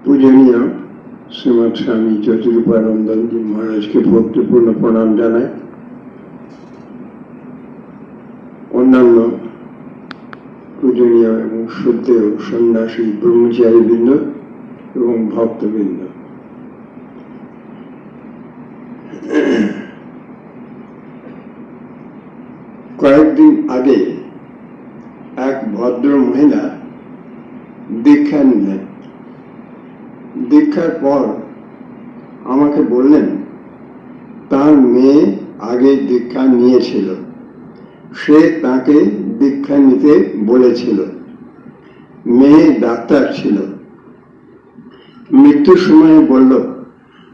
पूजनीय श्रीमद स्वामी ज्योतिरूपानंद जी महाराज के भक्तिपूर्ण प्रणाम जानाई। अन्यान्य पूजनीय एवं श्रद्धेय सन्यासी ब्रह्मचारी बृंद एवं भक्तबृंद, कয়েকদিন आगे एक भद्र महिला दीक्षा निलेन। दीक्षार पर আমাকে বললেন তার মেয়ে আগে দীক্ষা নিয়েছিল, সে তাকে দীক্ষা নিতে বলেছিল। মেয়ে ডাক্তার ছিল। মৃত্যুর সময় বলল,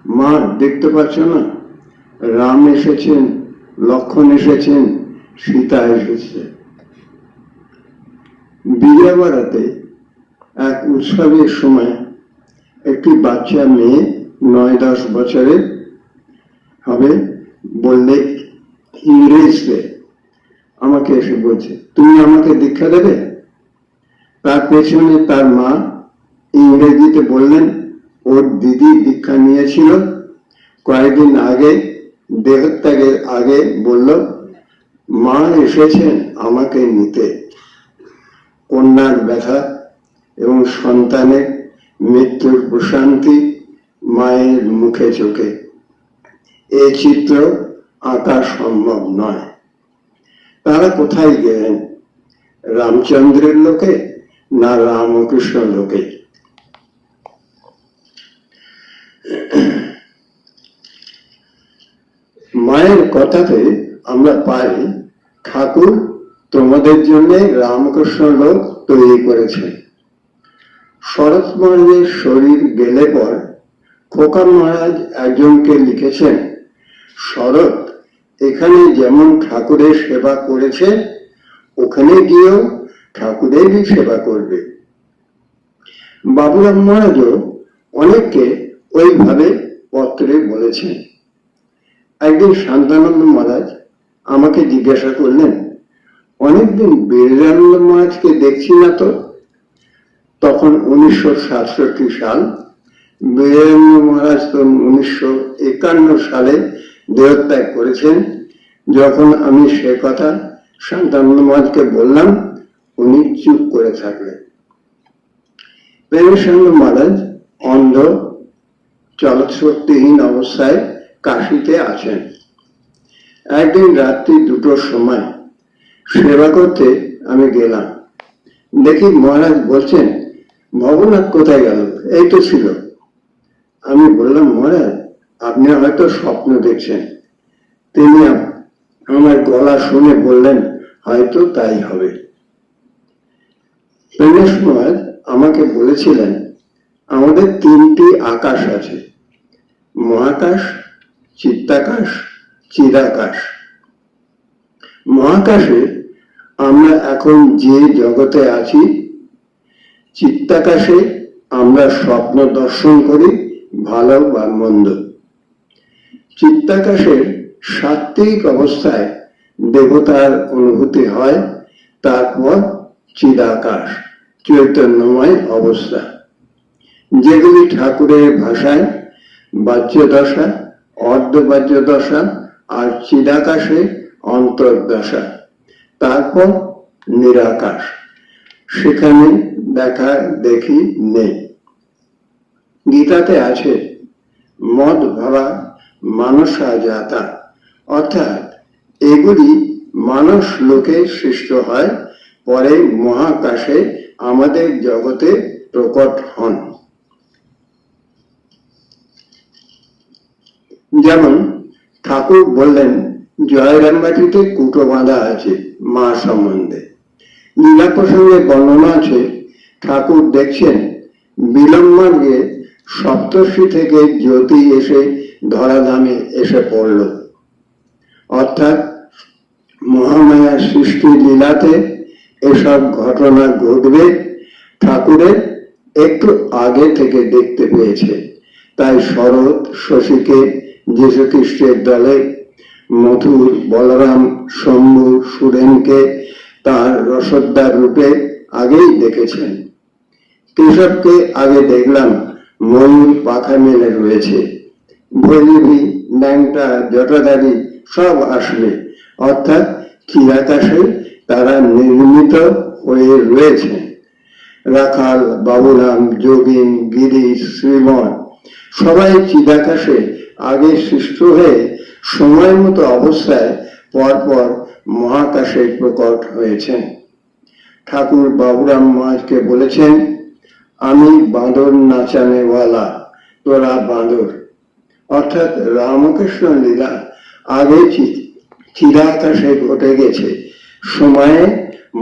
মা দেখতে পাচ্ছ না, রাম এসেছেন, লক্ষ্মণ এসেছেন, সীতা এসেছে। বিজয়বাড়াতে এক উৎসবের সময় একটি বাচ্চা মেয়ে 9-10 বছরের হবে বললে ইংরেজিতে আমাকে এসে বলছে, তুমি আমাকে দীক্ষা দেবে? তার পেছনে তার মা ইংরেজিতে বললেন ওর দিদি দীক্ষা নিয়েছিল, কয়েকদিন আগে দেহত্যাগের আগে বলল মা এসেছেন আমাকে নিতে। কন্যার ব্যথা এবং সন্তানের মৃত্যুর প্রশান্তি মায়ের মুখে চোখে। এই চিত্র আঁকা সম্ভব নয়। তারা কোথায় গেলেন? রামচন্দ্রের লোকে না রামকৃষ্ণ লোকে? মায়ের কথাতে আমরা পাই ঠাকুর তোমাদের জন্য রামকৃষ্ণ লোক তৈরি করেছেন। শরৎ মহারাজের শরীর গেলে পর খোকা মহারাজ একজনকে লিখেছেন, শরৎ এখানে যেমন ঠাকুরের সেবা করেছে ওখানে গিয়েও ঠাকুরেরই সেবা করবে। বাবুরাম মহারাজও অনেককে ওইভাবে পত্রে বলেছেন। একদিন শান্তানন্দ মহারাজ আমাকে জিজ্ঞাসা করলেন, অনেকদিন বীরানন্দ মহারাজকে দেখছি না তো। তখন 1967 সাল। বীরানন্দ মহারাজ তো 1951 সালে দেহত্যাগ করেছেন। যখন আমি সে কথা শান্তানন্দ মহারাজকে বললাম, উনি চুপ করে থাকলেন। প্রেমেশানন্দ মহারাজ অন্ধ, চলৎশক্তিহীন অবস্থায় কাশীতে আছেন। একদিন রাত্রি 2টোর সময় সেবা করতে আমি গেলাম। দেখি মহারাজ বলছেন, ভবনাথ কোথায় গেল? এই তো ছিল। আমি বললাম, মহারাজ আপনি হয়তো স্বপ্ন দেখছেন। তিনি আমার গলা শুনে বললেন, হয়তো তাই হবে। প্রেমেশ মহারাজ আমাকে বলেছিলেন, আমাদের 3টি আকাশ আছে, মহাকাশ, চিত্তাকাশ, চিদাকাশ। মহাকাশে আমরা এখন যে জগতে আছি, চিত্তাকাশে আমরা স্বপ্ন দর্শন করি, ভালো বা মন্দ। চিত্তাকাশের সাত্ত্বিক অবস্থায় দেবতার অনুভূতি হয়, তারপর চিদাকাশ চৈতন্যময় অবস্থা, যেগুলি ঠাকুরের ভাষায় বাহ্য দশা, অর্ধবাহ্য দশা আর চিদাকাশে অন্তর্দশা, তারপর নিরাকাশ, সেখানে দেখা দেখি নেই। গীতাতে আছে মদ ভাবা মানসা জাতা, অর্থাৎ এগুলি মানুষ লোকে সৃষ্ট হয়, পরে মহাকাশে আমাদের জগতে প্রকট হন। যেমন ঠাকুর বললেন জয়রামবাটিতে কুটো বাঁধা আছে মা সম্বন্ধে। লীলা প্রসঙ্গে বর্ণনা আছে ঠাকুর দেখছেন বিলম্বমার্গে সপ্তর্ষি থেকে জ্যোতি এসে ধরাধামে এসে পড়ল। অর্থাৎ মহামায়ার সৃষ্টি লীলাতে এসব ঘটনা ঘটবে ঠাকুরের একটু আগে থেকে দেখতে পেয়েছে। তাই শরৎ শশীকে যীশু খ্রিস্টের দলে, মথুর, বলরাম, শম্ভু, সুরেনকে তার রসদ্দার রূপে আগেই দেখেছেন। কেশবকে আগে দেখলাম ময়ূর পাখা মেলে রয়েছে, ভৈরবী, ন্যাংটা, জটাধারী সব আসবে, অর্থাৎ চিরাকাশে তারা নির্মিত হয়ে রয়েছে। রাখাল, বাবুরাম, যোগিন, গিরিশ, শ্রীমন সবাই চিদাকাশে আগে সৃষ্ট হয়ে সময় মতো অবস্থায় পরপর মহাকাশে প্রকট হয়েছেন। ঠাকুর বাবুরাম মহারাজকে বলেছেন, আমি বাঁদর নাচানেওয়ালা, তোরা বাঁদর। অর্থাৎ রামকৃষ্ণ লীলা আগে চিরাকাশে ঘটে গেছে, সময়ে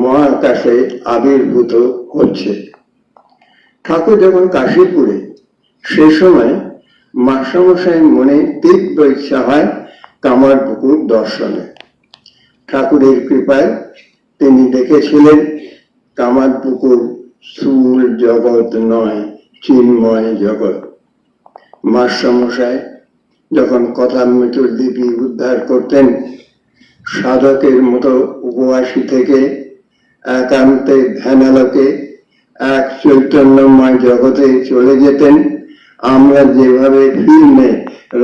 মহাকাশে আবির্ভূত হচ্ছে। ঠাকুর যখন কাশীপুরে, সে সময় মাস্টারমশাইয়ের মনে তীব্র ইচ্ছা হয় কামারপুকুর দর্শনে। ঠাকুরের কৃপায় তিনি দেখেছিলেন কামারপুকুর স্থূল জগৎ নয়, চিন্ময় জগৎ। মাস্টারমশাই যখন কথামৃত্যুর লিপি উদ্ধার করতেন, সাধকের মতো উপবাসী থেকে একান্তে ধ্যানালোকে এক চৈতন্যময় জগতে চলে যেতেন। আমরা যেভাবে ফিল্মে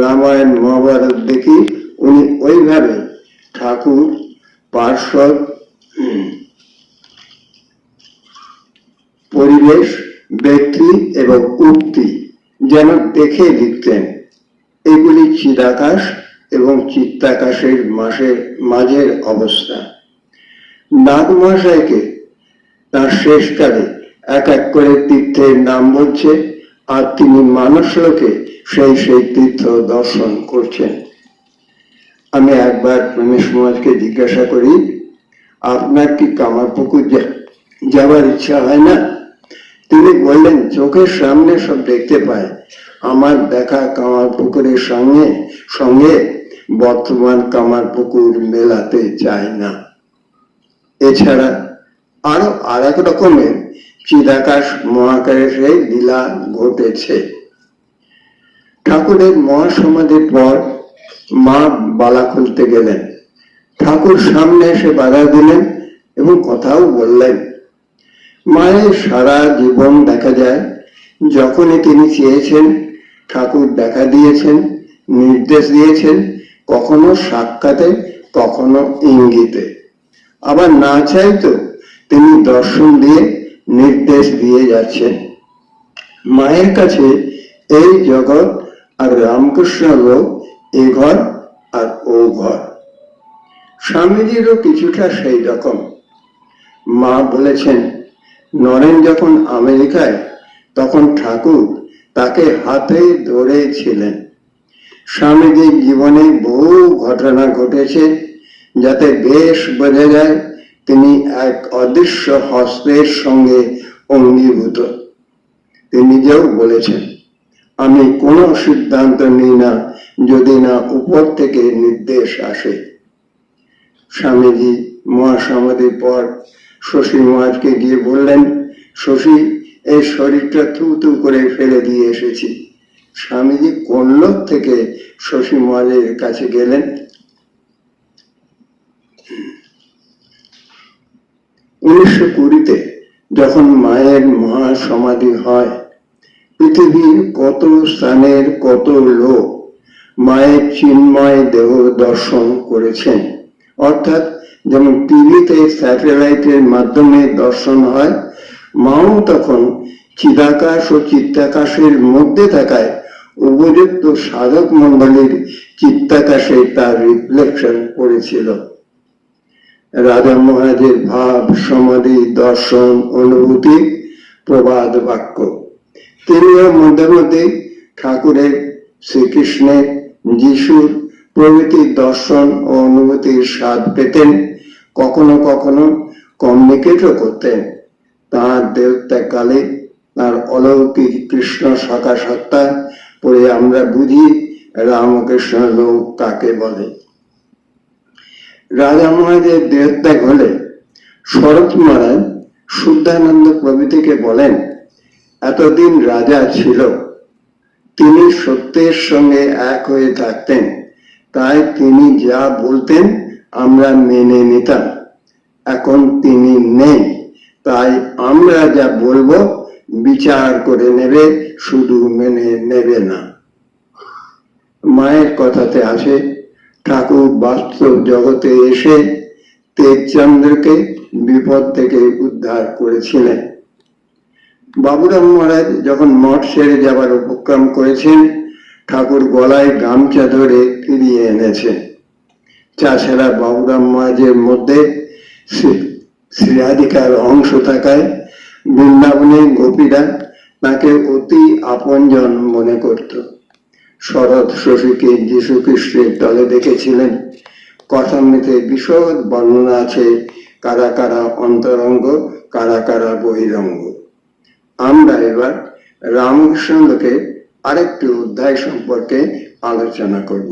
রামায়ণ মহাভারত দেখি, উনি ওইভাবে ঠাকুর, পার্শ্বদ, পরিবেশ, ব্যক্তি এবং উক্তি যেন দেখে লিখতেন। এগুলি চিদাকাশ এবং চিত্তাকাশের মাঝের অবস্থা। নাগ মহাশয়কে তার শেষকালে এক এক করে তীর্থের নাম বলছে, আর তিনি মানুষ লোকে সেই তীর্থ দর্শন করছেন। আমি একবার রমেশ মহারাজকে জিজ্ঞাসা করি, আপনার কি কামারপুকুর যাওয়ার ইচ্ছা হয় না? তিনি বললেন, চোখের সামনে সব দেখতে পায়, আমার দেখা কামারপুকুরের সঙ্গে বর্তমান কামারপুকুর মেলাতে চায় না। এছাড়া আরো আর এক রকমের চিদাকাশ মহাকাশে লীলা ঘটেছে। ঠাকুরের মহাসমাধির পর মা বালা খুলতে গেলেন। ঠাকুর সামনে এসে বাধা দিলেন এবং কথাও বললেন। মায়ের সারা জীবন দেখা যায়, যখনই তিনি চেয়েছেন ঠাকুর দেখা দিয়েছেন, নির্দেশ দিয়েছেন, কখনো সাক্ষাতে, কখনো ইঙ্গিতে। আবার না চাইতো তিনি দর্শন দিয়ে নির্দেশ দিয়ে যাচ্ছেন। মায়ের কাছে এই জগৎ আর রামকৃষ্ণ লোক, এ ঘর আর ও ঘর। স্বামীজিরও কিছুটা সেই রকম। মা বলেছেন, নরেন যখন আমেরিকায়, তখন ঠাকুর তাকে হাতে ধরেছিলেন। স্বামীজির জীবনে বহু ঘটনা ঘটেছে, যাতে বেশ বোঝা যায় তিনি এক অদৃশ্য হস্তের সঙ্গে অঙ্গীভূত। তিনি নিজেও বলেছেন, আমি কোনো সিদ্ধান্ত নিই না যদি না উপর থেকে নির্দেশ আসে। স্বামীজি মহাসমাধির পর শশী মহারাজকে গিয়ে বললেন, শশী, এই শরীরটা থু করে ফেলে দিয়ে এসেছি। স্বামীজি কোন লোক থেকে শশী মহারাজের কাছে গেলেন। 1920-তে যখন মায়ের মহাসমাধি হয়, পৃথিবীর কত স্থানের কত লোক মায়ের চিন্ময় দেহ দর্শন করেছেন। অর্থাৎ যেমন টিভিতে স্যাটেলাইটের মাধ্যমে দর্শন হয়, মাও তখন চিদাকাশ ও চিত্তাকাশের মধ্যে থাকায় উপযুক্ত সাধক মন্ডলীর চিত্তাকাশে তার রিফ্লেকশন পড়েছিল। রাজা মহারাজের ভাব, সমাধি, দর্শন, অনুভূতি, প্রবাদ বাক্য। তিনিও মধ্যে মধ্যে ঠাকুরের, শ্রীকৃষ্ণের, যিশুর প্রভৃতি দর্শন ও অনুভূতির স্বাদ পেতেন। কখনো কখনো কমিউনিকেটও করতেন। তাঁর দেহত্যাগকালে তার অলৌকিক কৃষ্ণ সখা সত্তা পড়ে আমরা বুঝি রামকৃষ্ণ লোক কাকে বলে। রাজা মহারাজের দেহত্যাগ হলে শরৎ মহারাজ শুদ্ধানন্দ প্রভৃতিকে বলেন, এতদিন রাজা ছিল, তিনি সত্যের সঙ্গে এক হয়ে থাকতেন, তাই তিনি যা বলতেন আমরা মেনে নিতাম। এখন তিনি নেই, তাই আমরা যা বলবো বিচার করে নেবে, শুধু মেনে নেবে না। মায়ের কথাতে আসে, ঠাকুর বাস্তব জগতে এসে তেজচন্দ্রকে বিপদ থেকে উদ্ধার করেছিলেন। বাবুরাম মহারাজ যখন মঠ ছেড়ে যাবার উপক্রম করেছেন, ঠাকুর গলায় গামছা ধরে ফিরিয়ে এনেছেন। তাছাড়া বাবুরাম মহারাজের মধ্যে শ্রীরাধিকার অংশ থাকায় বৃন্দাবনে গোপীরা তাকে অতি আপনজন মনে করত। শরৎ শশীকে যীশু খ্রিস্টের তলে দেখেছিলেন। কথামৃতে বিশদ বর্ণনা আছে কারা কারা অন্তরঙ্গ, কারা কারা বহিরঙ্গ। আমরা এবার রামকৃষ্ণ লোকের আরেকটি অধ্যায় সম্পর্কে আলোচনা করব।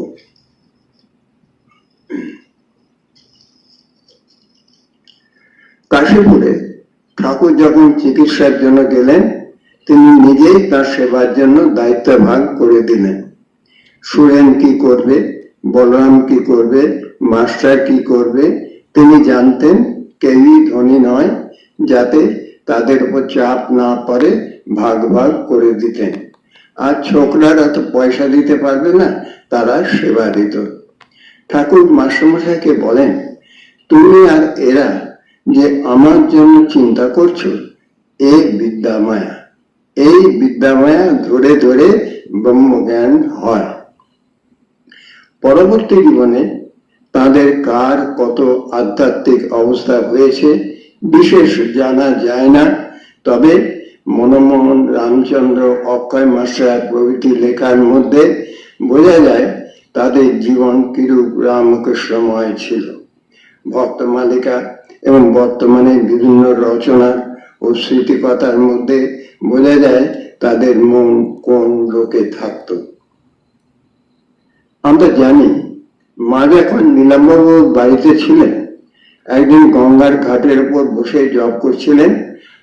কাশীপুরে ঠাকুর যখন চিকিৎসার জন্য গেলেন, তিনি নিজেই তার সেবার জন্য দায়িত্ব ভাগ করে দিলেন। সুরেন কি করবে, বলরাম কি করবে, মাস্টার কি করবে, তিনি জানতেন কেউই ধনী নয়, যাতে তাদের উপর চাপ না পড়ে ভাগ ভাগ করে দিতেন। আর ছোকরারা তো পয়সা দিতে পারবে না, তারা সেবা দিত। ঠাকুর মাস্টারমশাইকে বলেন, তুমি আর এরা যে আমার জন্য চিন্তা করছো, এই বিদ্যামায়া, এই বিদ্যামায়া ধরে ধরে ব্রহ্মজ্ঞান হয়। পরবর্তী জীবনে তাদের কার কত আধ্যাত্মিক অবস্থা হয়েছে বিশেষ জানা যায় না, তবে মনমোহন, রামচন্দ্র, অক্ষয় মাস্টার প্রভৃতি লেখার মধ্যে বোঝা যায় তাদের জীবন কিরূপ রামকৃষ্ণময় ছিল। ভক্ত মালিকা এবং বর্তমানে বিভিন্ন রচনা ও স্মৃতিকথার মধ্যে বোঝা যায় তাদের মন কোন লোকে থাকত। আমরা জানি মা যখন নীলাম্বরবাবুর বাড়িতে ছিলেন, একদিন গঙ্গার ঘাটের উপর বসে জপ করছিলেন।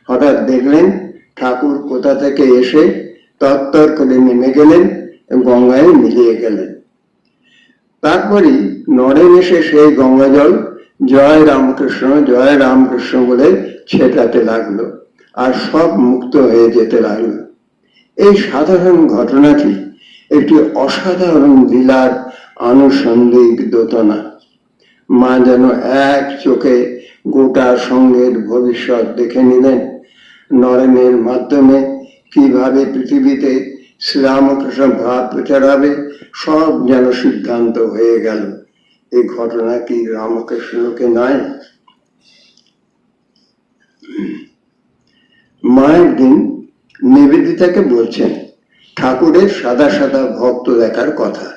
হঠাৎ দেখলেন ঠাকুর কোথা থেকে এসে তত্তর করে নেমে গেলেন, গঙ্গায় মিলিয়ে গেলেন। তারপরই নরেন এসে সেই গঙ্গা জল জয় রামকৃষ্ণ বলে ছেটাতে লাগলো, আর সব মুক্ত হয়ে যেতে লাগলো। এই সাধারণ ঘটনাটি একটি অসাধারণ লীলার আনুষঙ্গিক দোতনা। মা যেন এক চোখে গোটা সঙ্গের ভবিষ্যৎ দেখে নিলেন। নরেনের মাধ্যমে কিভাবে পৃথিবীতে শ্রীরামকৃষ্ণ ভাব প্রচার হবে, সব যেন সিদ্ধান্ত হয়ে গেল। এই ঘটনা কি রামকৃষ্ণকে নয়? মা একদিন নিবেদিতাকে বলছেন ঠাকুরের সাদা সাদা ভক্ত দেখার কথা।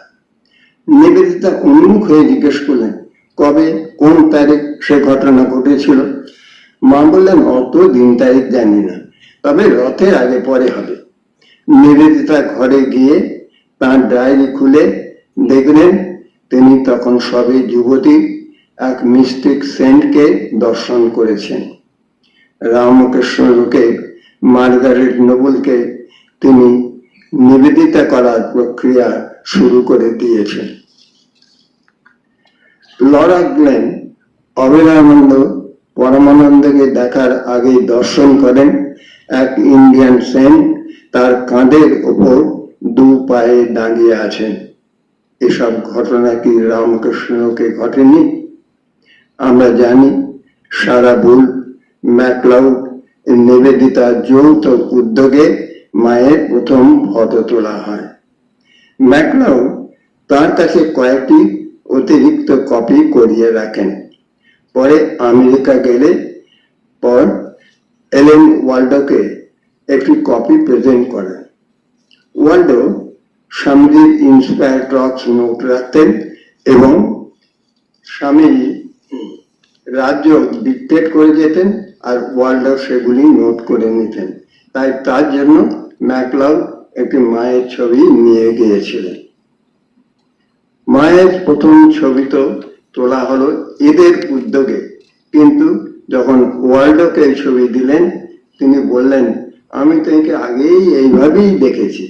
নিবেদিতা উন্মুখ হয়ে জিজ্ঞেস করলেন, কবে, কোন তারিখ সে ঘটনা ঘটেছিল? মা বললেন, অত দিন তারিখ জানি না, তবে রথের আগে পরে হবে। নিবেদিতা ঘরে গিয়ে তার ডায়েরি খুলে দেখলেন তিনি তখন সবে যুবতী এক মিস্টিক সেন্টকে দর্শন করেছেন। রামকৃষ্ণ লোকে মার্গারেট নোবেলকে তিনি নিবেদিতা করার প্রক্রিয়া শুরু করে দিয়েছেন। লরা গ্লেন অভেদানন্দ পরমানন্দকে দেখার আগেই দর্শন করেন এক ইন্ডিয়ান সেন্ট তার কাঁধের ওপর দু পায়ে দাঁড়িয়ে আছেন। এসব ঘটনা কি রামকৃষ্ণকে ঘটেনি? আমরা জানি সারা বুল, ম্যাকলাউড, নিবেদিতা যৌথ উদ্যোগে মায়ের প্রথম ফটো তোলা হয়। ম্যাকলাউড তার কাছে কয়েকটি অতিরিক্ত কপি করিয়ে রাখেন। পরে আমেরিকা গেলে পর এলেন ওয়াল্ডোকে একটি কপি প্রেজেন্ট করেন। ওয়াল্ডো স্বামীজির ইন্সপায়ার টক্স নোট রাখতেন এবং স্বামী রাজ্য ডিকটেট করে যেতেন আর ওয়াল্ডো সেগুলি নোট করে নিতেন। তাই তার জন্য ম্যাকলাউড একটি মায়ের ছবি নিয়ে গিয়েছিলেন। মায়ের প্রথম ছবি তো তোলা হলো এদের উদ্যোগে, কিন্তু যখন ওয়াল্ডোকে ছবি দিলেন তিনি বললেন, আমি তো একে আগেই এইভাবেই দেখেছি।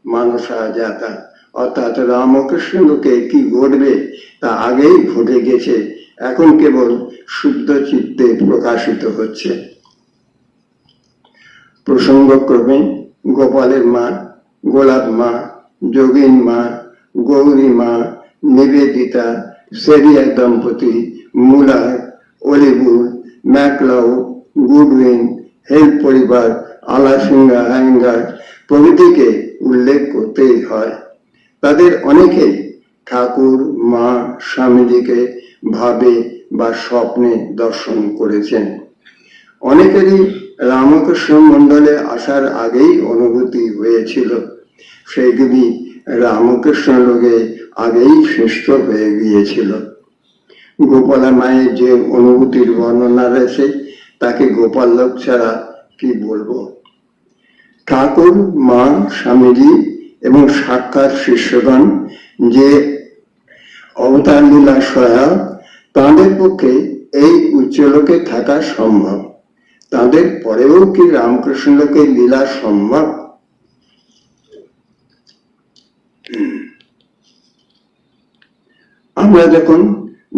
মানসা যাতা, অর্থাৎ রামকৃষ্ণ লোকে কি ঘটবে তা আগেই ঘটে গেছে, এখন কেবল শুদ্ধ চিত্তে প্রকাশিত হচ্ছে। প্রসঙ্গক্রমে গোপালের মা, গোলাপ মা, যোগিন মা, গৌরী মা, নিবেদিতা, সেরিয়া দম্পতি, মুলার, অলিভুড, ম্যাকলাউড, গুডউইন, হেল্প পরিবার, আলাসিঙ্গা আয়েঙ্গার প্রভৃতিকে উল্লেখ করতেই হয়। তাদের অনেকেই ঠাকুর, মা, স্বামীজিকে ভাবে বা স্বপ্নে দর্শন করেছেন। অনেকেরই রামকৃষ্ণ মণ্ডলে আসার আগেই অনুভূতি হয়েছিল, সেইগুলি রামকৃষ্ণ লোকে আগেই সৃষ্ট হয়ে গিয়েছিল। গোপালা মায়ের যে অনুভূতির বর্ণনা রয়েছে তাকে গোপাল লোক ছাড়া কি বলবো। ঠাকুর, মা, স্বামীজি এবং সাক্ষাৎ শিষ্যগণ যে অবতার লীলা সহায়ক, তাদের পক্ষে এই উচ্চলোকে থাকা সম্ভব। তাদের পরেও কি রামকৃষ্ণ লোকের লীলা সম্ভব? আমরা দেখুন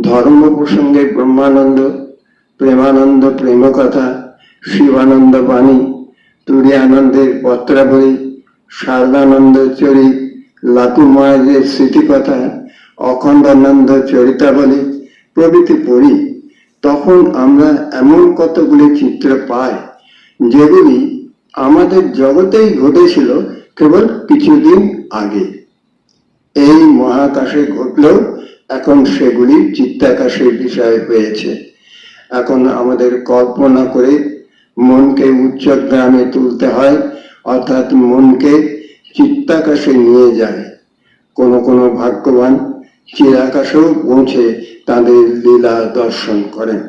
ধর্ম প্রসঙ্গে ব্রহ্মানন্দ, প্রেমানন্দ প্রেম কথা, শিবানন্দ বাণী, তুরীয়ানন্দের পত্রাবলী, শারদানন্দ চরিত, লাতু মহারাজের স্মৃতিকথা, অখণ্ডানন্দ চরিতাবলী প্রভৃতি পড়ি, তখন আমরা এমন কতগুলি চিত্র পাই যেগুলি আমাদের জগতেই ঘটেছিল কেবল কিছুদিন আগে। এই মহাকাশে ঘটলেও এখন সেগুলি চিত্তাকাশের বিষয় হয়েছে। এখন আমাদের কল্পনা করে মনকে উচ্চগ্রামে তুলতে হয়, অর্থাৎ মনকে চিত্তাকাশে নিয়ে যায়। কোনো কোনো ভাগ্যবান চিরাকাশেও পৌঁছে তাদের লীলা দর্শন করেন।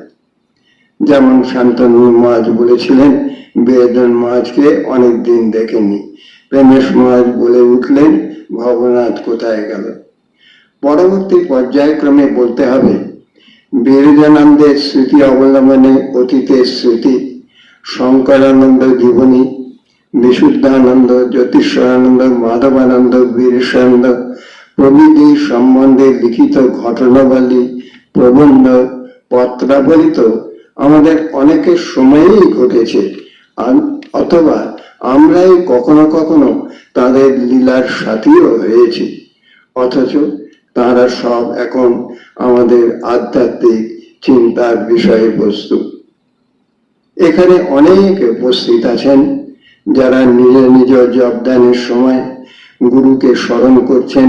যেমন শান্তনু মহারাজ বলেছিলেন, বেদন মহারাজকে অনেকদিন দেখেনি। প্রেমেশ মহারাজ বলে উঠলেন, ভবনাথ কোথায় গেল। পরবর্তী পর্যায়ক্রমে বলতে হবে বিরজানন্দের স্মৃতি অবলম্বনে অতীতের স্মৃতি, শঙ্করানন্দ জীবনী, বিশুদ্ধানন্দ, জ্যোতিষানন্দ, মাধবানন্দ, বীরেশানন্দ প্রভৃতি সম্বন্ধে লিখিত ঘটনাবলী, প্রবন্ধ, পত্রাবলী তো আমাদের অনেকের সময়েই ঘটেছে, অথবা আমরাই কখনো কখনো তাদের লীলার সাথীও হয়েছি। অথচ তারা সব এখন আমাদের আধ্যাত্মিক চিন্তার বিষয়বস্তু। এখানে অনেক উপস্থিত আছেন যারা নিজ নিজ জবদানের সময় গুরুকে স্মরণ করছেন,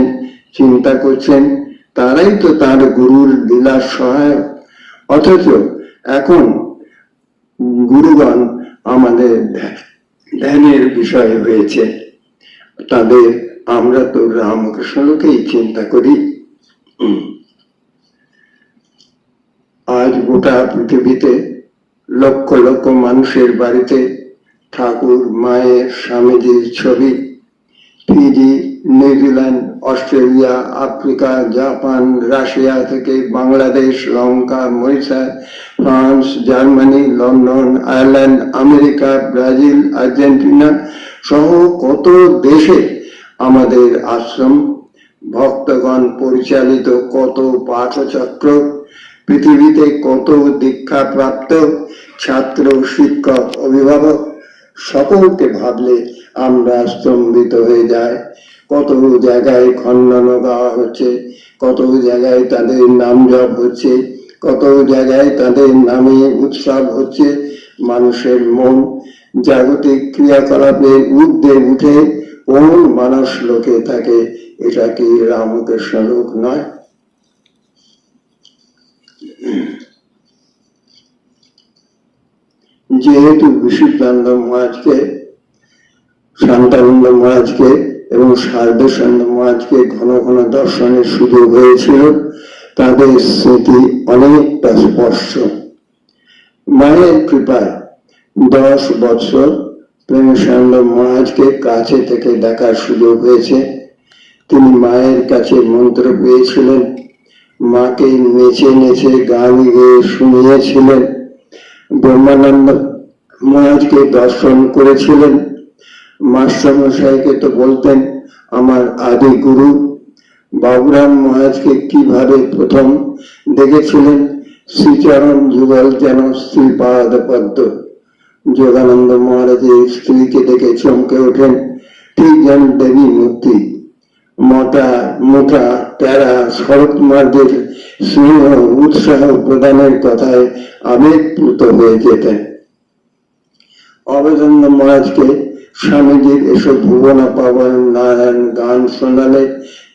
চিন্তা করছেন, তারাই তো তার গুরুর লীলার সহায়ক। অথচ এখন গুরুগণ আমাদের ধ্যানের বিষয় হয়েছে, তাদের আমরা তো রামকৃষ্ণকেই চিন্তা করি। আজ গোটা পৃথিবীতে লক্ষ লক্ষ মানুষের বাড়িতে ঠাকুর, মায়ের, স্বামীজির ছবি। Fiji, New Zealand, Australia, Africa, Japan, Russia থেকে Bangladesh, Lanka, Mauritius, France, Germany, London, Ireland, America, Brazil, Argentina সহ কত দেশে আমাদের আশ্রম, ভক্তগণ পরিচালিত কত পাঠচক্র, পৃথিবীতে কত দীক্ষাপ্রাপ্ত ছাত্র, শিক্ষক, অভিভাবক, সকলকে ভাবলে আমরা স্তম্ভিত হয়ে যাই। কত জায়গায় খণ্ডন গাওয়া হচ্ছে, কত জায়গায় তাদের নাম জপ হচ্ছে, কত জায়গায় তাদের নামে উৎসব হচ্ছে। মানুষের মন জাগতিক ক্রিয়াকলাপের ঊর্ধ্বে উঠে কোন মানুষ লোকে থাকে, এটা কি রামকৃষ্ণ লোক নয়? যেহেতু বিশুদ্ধানন্দ মহারাজকে, শান্তানন্দ মহারাজকে এবং সারদেশানন্দ মহারাজকে ঘন ঘন দর্শনের সুযোগ হয়েছিল, তাদের স্মৃতি অনেকটা স্পষ্ট। মায়ের কৃপায় 10 বছর প্রেমেশানন্দ মহারাজকে কাছে থেকে দেখার সুযোগ হয়েছে। তিনি মায়ের কাছে মন্ত্র পেয়েছিলেন, মাকে নেচে নেচে গান গেয়ে শুনিয়েছিলেন। ব্রহ্মানন্দ মহারাজকে দর্শন করেছিলেন। মাস্টারমশাইকে তো বলতেন আমার আদি গুরু। বাবুরাম মহারাজকে কিভাবে প্রথম দেখেছিলেন, শ্রীচরণ যুগল যেন শ্রীপাদ পদ্ম। যোগানন্দ মহারাজের স্ত্রীকে দেখে চমকে ওঠেন, ঠিক যেন দেবী মূর্তি। মোটা মোটা প্যারা শরৎকুমারদের স্নেহ উৎসাহ প্রদানের কথায় আবেগপ্লুত হয়ে যেতেন। অবদানন্দ মহারাজকে স্বামীজির এসব ভুবনা পাবন নারায়ণ গান শোনালে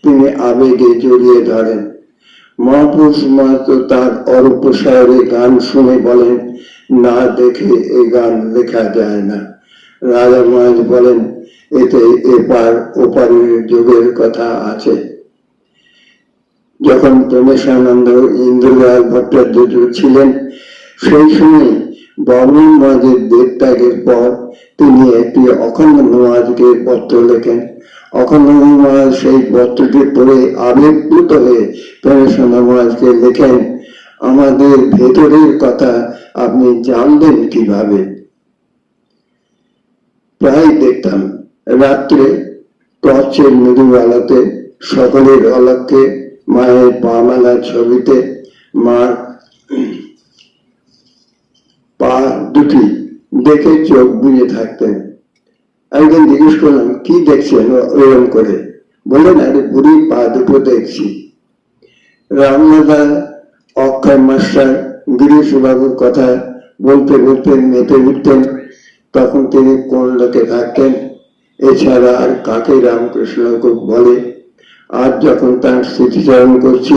তিনি আবেগে জড়িয়ে ধরেন। মহাপুরুষ মহারাজ তার অরূপসারে গান শুনে বলেন, না দেখে এই গান লেখা যায় না। রাজা মহারাজ বলেন, এতে এপার ওপারের যুগের কথা আছে। যখন প্রেমেশানন্দ ইন্দ্রলাল ভট্টাচার্য ছিলেন, সেই সময় বর্মন মহারাজের দেবত্যাগের পর তিনি একটি অখণ্ড মহারাজকে পত্র লেখেন। অখণ্ড মহারাজ সেই পত্রটি পড়ে আবেগপ্লুত হয়ে প্রেমেশানন্দ মহারাজকে লেখেন, আমাদের ভেতরের কথা আপনি জানলেন কিভাবে? প্রায় দেখতাম রাত্রে টর্চের মৃদু আলোতে সকলের অলক্ষ্যে মায়ের পা মেলা ছবিতে মার পা দুটি দেখে চোখ বুঝে থাকতেন। একদিন জিজ্ঞেস করলাম, কি দেখছেন ওরম করে? বললেন, আরে বুড়ি পা দুটো দেখছি। রামদাদা, অক্ষয় মাস্টার, গিরিশ বাবুর কথা বলতে বলতে মেতে উঠতেন। তখন তিনি কোন লোকে থাকতেন, এছাড়া আর কাকে রামকৃষ্ণ বলে। আজ যখন তার স্মৃতিচারণ করছি,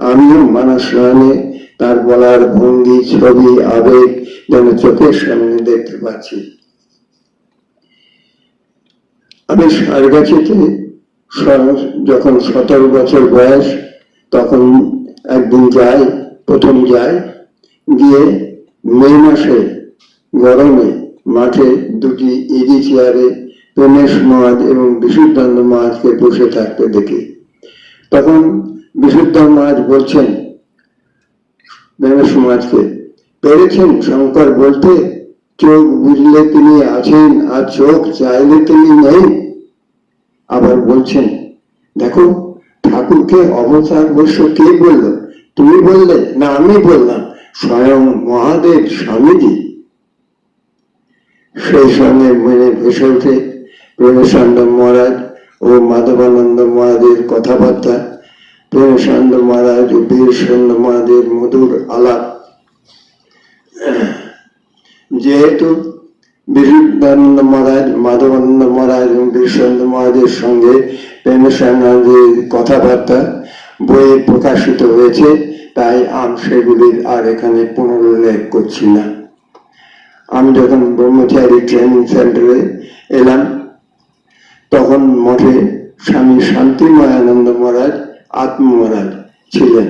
আমিও মানস রানে তার বলার ভঙ্গি, ছবি, আবেগ যেন চোখের সামনে দেখতে পাচ্ছি। আমি সারগাছিতে যখন 17 বছর বয়স, তখন একদিন প্রথম যাই, গিয়ে মে মাসে গরমে মাঠে দুটি ইজি চেয়ারে প্রেমেশ মহারাজ এবং বিশুদ্ধানন্দ মহারাজকে বসে থাকতে দেখি। তখন বিশুদ্ধানন্দ মহারাজ বলছেন প্রেমেশ মহারাজকে, পেরেছেন শঙ্কর বলতে? চোখ বুঝলে তিনি আছেন আর চোখ চাইলে তিনি নেই। আবার বলছেন, দেখো ঠাকুরকে অবতার বর্ষ কে বলল? তুমি বললে না আমি বললাম? স্বয়ং মহাদেব স্বামীজি। সেই সঙ্গে মনে ভেসে ওঠে প্রেমেশানন্দ মহারাজ ও মাধবানন্দ মহারাজের কথাবার্তা, প্রেমেশানন্দ মহারাজ ও বীরসানন্দ মহারাজের মধুর আলাপ। যেহেতু বিশুদ্ধানন্দ মহারাজ, মাধবানন্দ মহারাজ এবং বীরসানন্দ মহারাজের সঙ্গে প্রেমেশানন্দের কথাবার্তা বইয়ে প্রকাশিত হয়েছে, তাই আমি সেগুলির আর এখানে পুনরুল্লেখ করছি না। আমি যখন ব্রহ্মচারী ট্রেনিং সেন্টারে এলাম, তখন মঠে স্বামী শান্তিময়ানন্দ মহারাজ আত্ম মহারাজ ছিলেন।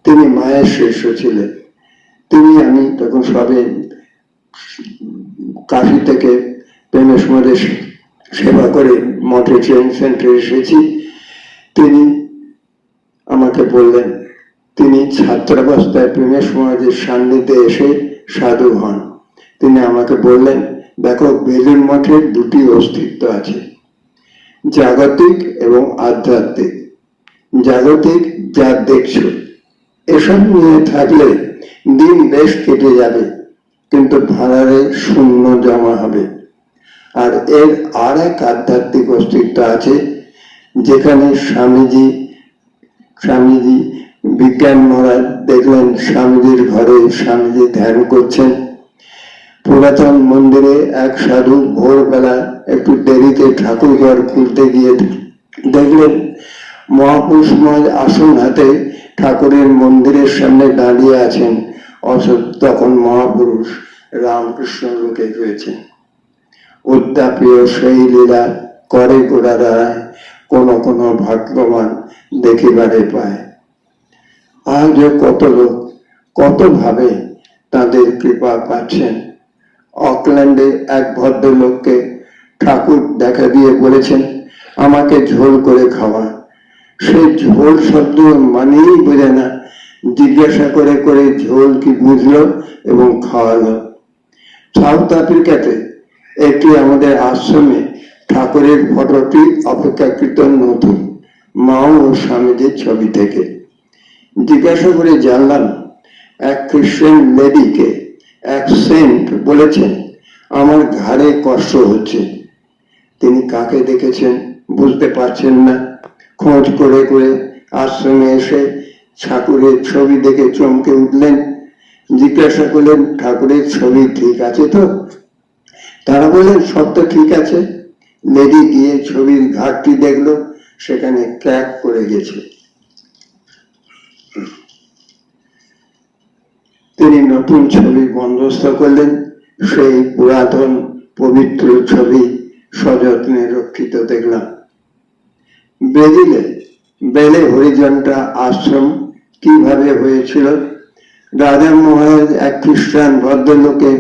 তিনি মায়ের শিষ্য ছিলেন। আমি তখন সবে কাশি থেকে প্রেমেশ মহারাজের সেবা করে মঠে ট্রেনিং সেন্টারে এসেছি। তিনি আমাকে বললেন, তিনি ছাত্রাবস্থায় প্রেমেশ মহারাজের সান্নিধ্যে এসে সাধু হন। তিনি আমাকে বললেন, দেখো বেলুন মঠের দুটি অস্তিত্ব আছে, জাগতিক এবং আধ্যাত্মিক। জাগতিক যা দেখছো, এসব নিয়ে থাকলে দিন বেশ কেটে যাবে, কিন্তু ভাড়ারে শূন্য জমা হবে। আর এর আর এক আধ্যাত্মিক অস্তিত্ব আছে, যেখানে স্বামীজি বিজ্ঞান মহারাজ দেখলেন স্বামীজির ঘরে স্বামীজি ধ্যান করছেন। পুরাতন মন্দিরে এক সাধু ভোরবেলা একটু দেরিতে ঠাকুর ঘর খুলতে গিয়ে দেখলেন মহাপুরুষ মহারাজ আসন হাতে ঠাকুরের মন্দিরের সামনে দাঁড়িয়ে আছেন। তখন মহাপুরুষ রামকৃষ্ণ লোকে রয়েছেন। উদ্যাপীয় সেই লীলা করে গোড়া দাঁড়ায়, কোন কোন ভাগ্যবান দেখিবারে পায়। আজও কত লোক কত ভাবে তাদের কৃপা পাচ্ছেন। অকল্যান্ডে এক ভদ্রলোককে ঠাকুর দেখা দিয়ে বলেছেন, আমাকে ঝোল করে খাওয়া। সে ঝোল শব্দ মানেই বোঝে না, জিজ্ঞাসা করে করে ঝোল কি বুঝলো এবং খাওয়ালো। সাউথ আফ্রিকাতে একটি আমাদের আশ্রমে ঠাকুরের ফটোটি অপেক্ষাকৃত নতুন, মা ও স্বামীজির ছবি থেকে। জিজ্ঞাসা করে জানলাম এক খ্রিস্টান লেডিকে এক সেন্ট বলেছেন আমার ঘাড়ে কষ্ট হচ্ছে। তিনি কাকে দেখেছেন বুঝতে পারছেন না। খোঁজ করে করে আশ্রমে এসে ঠাকুরের ছবি দেখে চমকে উঠলেন। জিজ্ঞাসা করলেন, ঠাকুরের ছবি ঠিক আছে তো? তারা বললেন, সব তো ঠিক আছে। লেডি গিয়ে ছবির ঘাটটি দেখলো, সেখানে ক্র্যাক করে গেছে। তিনি নতুন ছবি বন্দোবস্ত করলেন। সেই পুরাতন পবিত্র ছবি সযত্নে রক্ষিত দেখলাম। ব্রাজিলে বেলে হরিজনটা আশ্রম কিভাবে হয়েছিল? রাজা মহারাজ এক খ্রিস্টান ভদ্রলোকে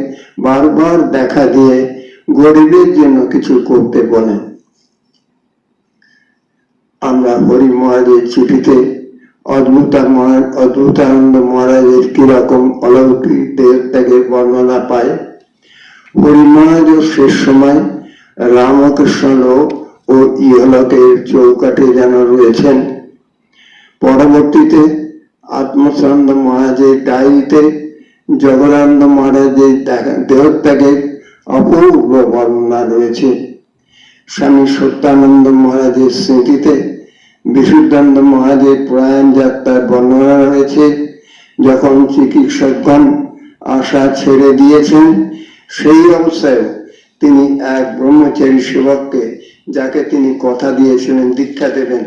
বারবার দেখা দিয়ে গরিবের জন্য কিছু করতে বলেন। আমরা হরি মহারাজের চিঠিতে অদ্ভুতানন্দ মহারাজের কিরকম অলৌকিক দেহত্যাগের বর্ণনা পায়। হরি মহারাজের শেষ সময় রামকৃষ্ণ লোক ও ইহলোকের চৌকাঠে যেন রয়েছেন। পরবর্তীতে আত্মচন্দ মহারাজের ডায়েরিতে জগদানন্দ মহারাজের দেহত্যাগের অপূর্ব বর্ণনা রয়েছে। স্বামী সত্যানন্দ মহারাজের স্মৃতিতে বিশুদ্ধানন্দ মহারাজের প্রয়াণ যাত্রার বর্ণনা রয়েছে। যখন চিকিৎসকগণ আশা ছেড়ে দিয়েছেন, সেই অবস্থায় তিনি এক ব্রহ্মচারী সেবককে, যাকে তিনি কথা দিয়েছিলেন দীক্ষা দেবেন,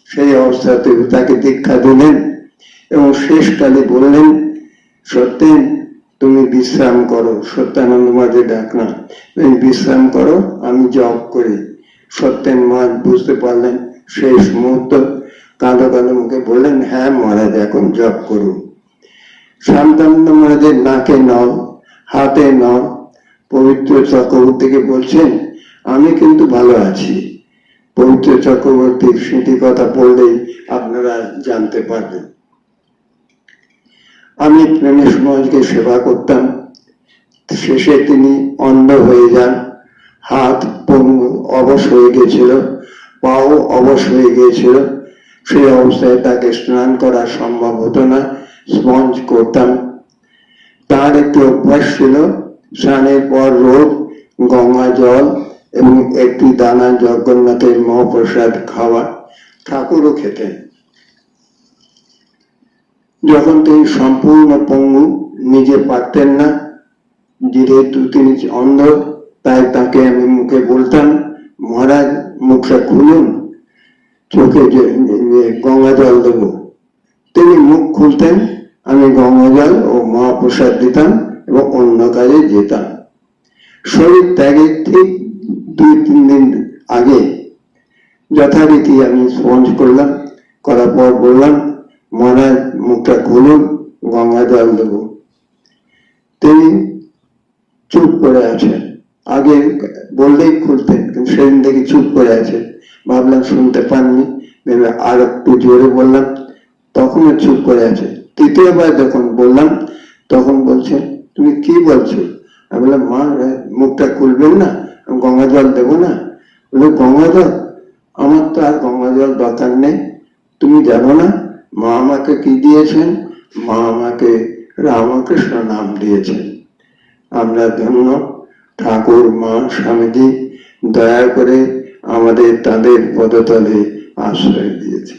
সেই অবস্থাতেও তাকে দীক্ষা দিলেন এবং শেষকালে বললেন, সত্যেন তুমি বিশ্রাম করো। সত্যানন্দ মহারাজের ডাকনা, তুমি বিশ্রাম করো, আমি জপ করি। সত্যেন মহারাজ বুঝতে পারলেন, শেষ মুহূর্ত কাঁদো কাঁদো মুখে বললেন, হ্যাঁ মহারাজ, এখন জপ করুন। শান্তানন্দ মহারাজের নাকে নল, হাতে নল। পবিত্র চক্রবর্তীকে বলছেন, আমি কিন্তু ভালো আছি। পবিত্র চক্রবর্তীর স্মৃতি কথা পড়লেই আপনারা জানতে পারবেন। আমি প্রেমেশ মহারাজকে সেবা করতাম। শেষে তিনি অন্ধ হয়ে যান, হাত পঙ্গু অবশ হয়ে গেছিল, পাও অবশ হয়ে গিয়েছিল। সেই অবস্থায় তাকে স্নান করা সম্ভব হতো না, স্পঞ্জ করতাম। তার একটি অভ্যাস ছিল, স্নানের পর রোজ গঙ্গা জল এবং একটি দানা জগন্নাথের মহাপ্রসাদ খাওয়া। ঠাকুরও খেতেন। যখন তিনি সম্পূর্ণ পঙ্গু, নিজে পারতেন না, যেহেতু তিনি অন্ধ, তাই তাকে আমি মুখে বলতাম, মহারাজ মুখটা খুলুন, চোখে গঙ্গা জল দেবো। তিনি মুখ খুলতেন, আমি গঙ্গা জল ও মহাপ্রসাদ দিতাম এবং অন্য কাজে যেতাম। শরীর ত্যাগের ঠিক 2-3 দিন আগে যথারীতি আমি স্পঞ্জ করলাম, করার পর বললাম, মহারাজ মুখটা খুলুন, গঙ্গা জল দেবো। তিনি চুপ করে আছেন। আগে বললেই খুলতেন, কিন্তু সেদিন থেকে চুপ করে আছে। ভাবলাম শুনতে পাননি, ভেবে আর একটু জোরে বললাম, তখনও চুপ করে আছে। তৃতীয়বার যখন বললাম, তখন বলছে, তুমি কি বলছো? আমি বললাম, মা মুখটা খুলবেন না, গঙ্গা জল দেবো না। বলে, গঙ্গা জল? আমার তো আর গঙ্গা জল দরকার নেই। তুমি জানো না মা আমাকে কি দিয়েছেন? মা আমাকে রামকৃষ্ণ নাম দিয়েছেন। আমরা ধন্য, ঠাকুর, মা, স্বামীজি দয়া করে আমাদের তাদের পদতলে আশ্রয় দিয়েছে।